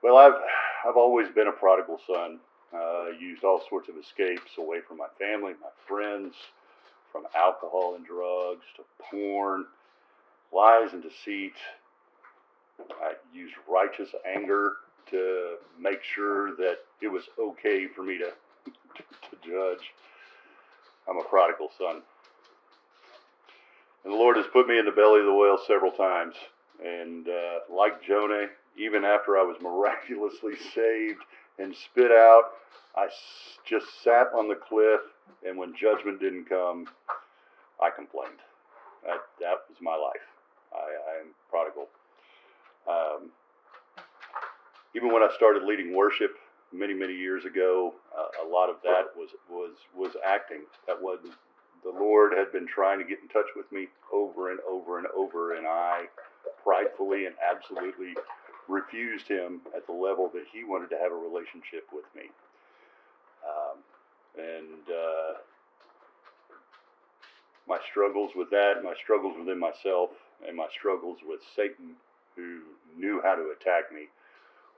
Well, I've always been a prodigal son. Used all sorts of escapes away from my family, my friends, from alcohol and drugs to porn, lies and deceit. I used righteous anger to make sure that it was okay for me to judge. I'm a prodigal son. And the Lord has put me in the belly of the whale several times. And like Jonah, even after I was miraculously saved and spit out, I just sat on the cliff, and when judgment didn't come, I complained. That was my life. I am prodigal. Um, Even when I started leading worship many years ago, a lot of that was acting. That was the Lord had been trying to get in touch with me over and over and over, and I pridefully and absolutely refused Him at the level that He wanted to have a relationship with me. And my struggles with that, my struggles within myself, and my struggles with Satan, who knew how to attack me,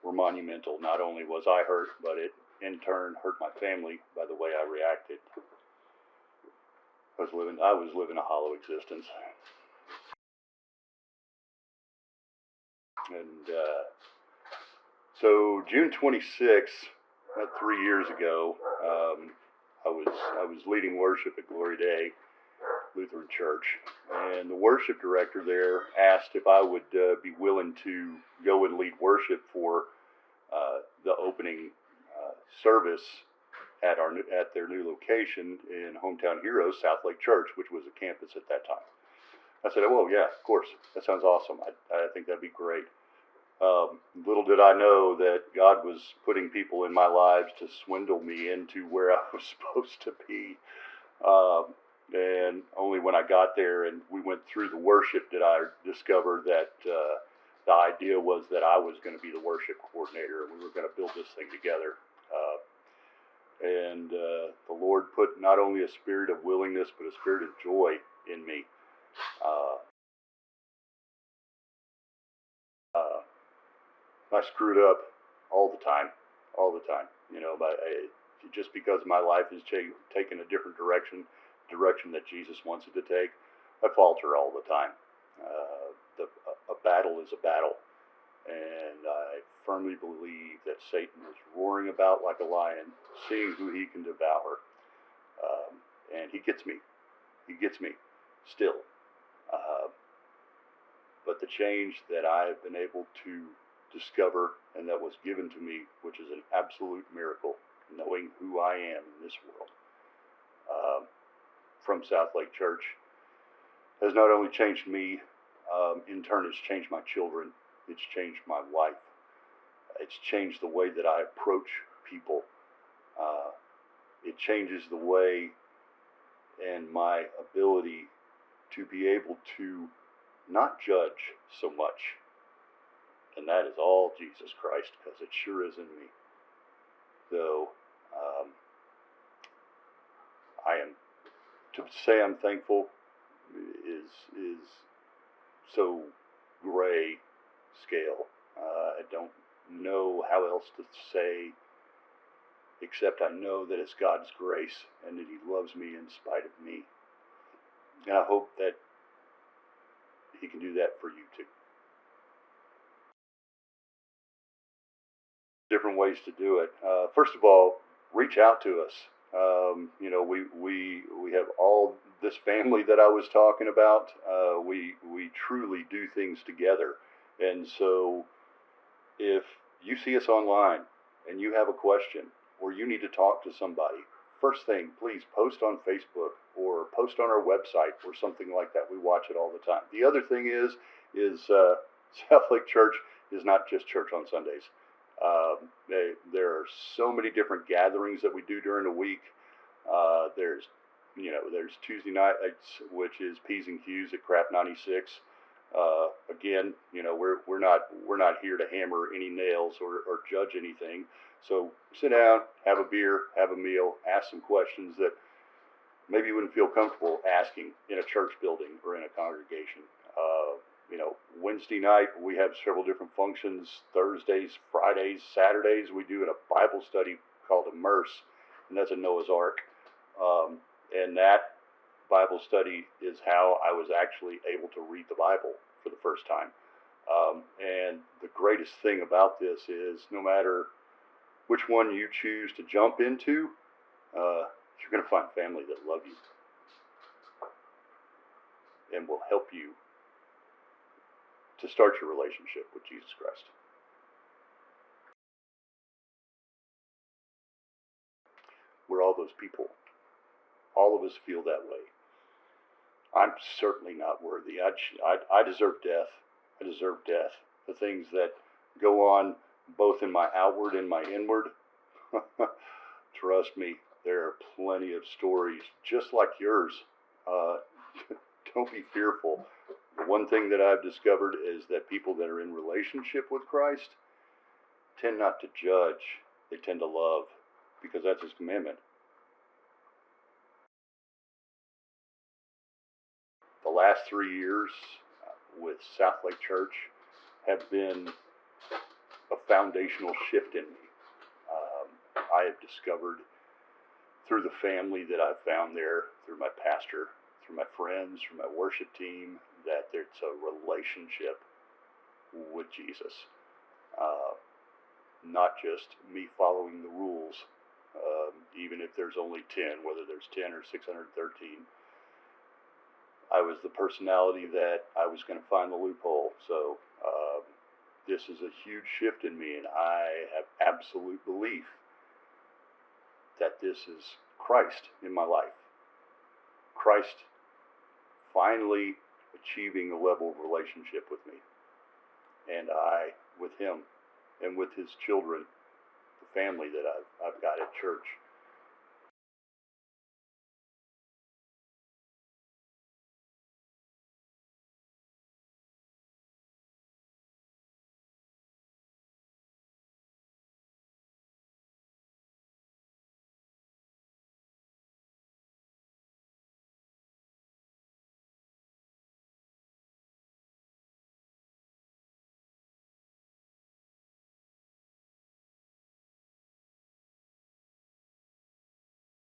were monumental. Not only was I hurt, but it in turn hurt my family by the way I reacted. I was living a hollow existence. And so June 26th, about 3 years ago, I was leading worship at Glory Day Lutheran Church, and the worship director there asked if I would be willing to go and lead worship for the opening service at their new location in Hometown Heroes, South Lake Church, which was a campus at that time. I said, "Well, yeah, of course. That sounds awesome. I think that'd be great." Little did I know that God was putting people in my lives to swindle me into where I was supposed to be. And only when I got there and we went through the worship did I discover that the idea was that I was going to be the worship coordinator and we were going to build this thing together. And the Lord put not only a spirit of willingness, but a spirit of joy in me. I screwed up all the time. You know, just because my life has taken a different direction that Jesus wants it to take, I falter all the time. A battle is a battle, and I firmly believe that Satan is roaring about like a lion, seeing who he can devour, and he gets me. He gets me still. Uh, but the change that I've been able to discover and that was given to me, which is an absolute miracle, knowing who I am in this world, from South Lake Church, has not only changed me, in turn it's changed my children, it's changed my wife, it's changed the way that I approach people, it changes the way and my ability to be able to not judge so much. And that is all Jesus Christ, because it sure is in me. So I am, to say I'm thankful is so gray scale. I don't know how else to say, except I know that it's God's grace and that He loves me in spite of me. And I hope that He can do that for you too. Different ways to do it. First of all, reach out to us. You know, we have all this family that I was talking about. We truly do things together, and so if you see us online and you have a question or you need to talk to somebody, first thing, please post on Facebook or post on our website or something like that. We watch it all the time. The other thing is South Lake Church is not just church on Sundays. There are so many different gatherings that we do during the week. There's Tuesday nights, which is P's and Q's at Craft 96. Again, we're not here to hammer any nails or judge anything. So sit down, have a beer, have a meal, ask some questions that maybe you wouldn't feel comfortable asking in a church building or in a congregation. Wednesday night, we have several different functions. Thursdays, Fridays, Saturdays, we do a Bible study called Immerse, and that's a Noah's Ark. And that Bible study is how I was actually able to read the Bible for the first time. And the greatest thing about this is no matter which one you choose to jump into, you're going to find family that love you and will help you to start your relationship with Jesus Christ. We're all those people. All of us feel that way. I'm certainly not worthy. I deserve death. I deserve death. The things that go on both in my outward and my inward, trust me, there are plenty of stories just like yours. Don't be fearful. The one thing that I've discovered is that people that are in relationship with Christ tend not to judge. They tend to love, because that's his commandment. The last 3 years with South Lake Church have been a foundational shift in me. I have discovered through the family that I've found there, through my pastor, through my friends, through my worship team, that there's a relationship with Jesus. Not just me following the rules, even if there's only 10, whether there's 10 or 613. I was the personality that I was going to find the loophole. So this is a huge shift in me, and I have absolute belief that this is Christ in my life. Christ finally achieving a level of relationship with me, and I with him, and with his children, the family that I've got at church.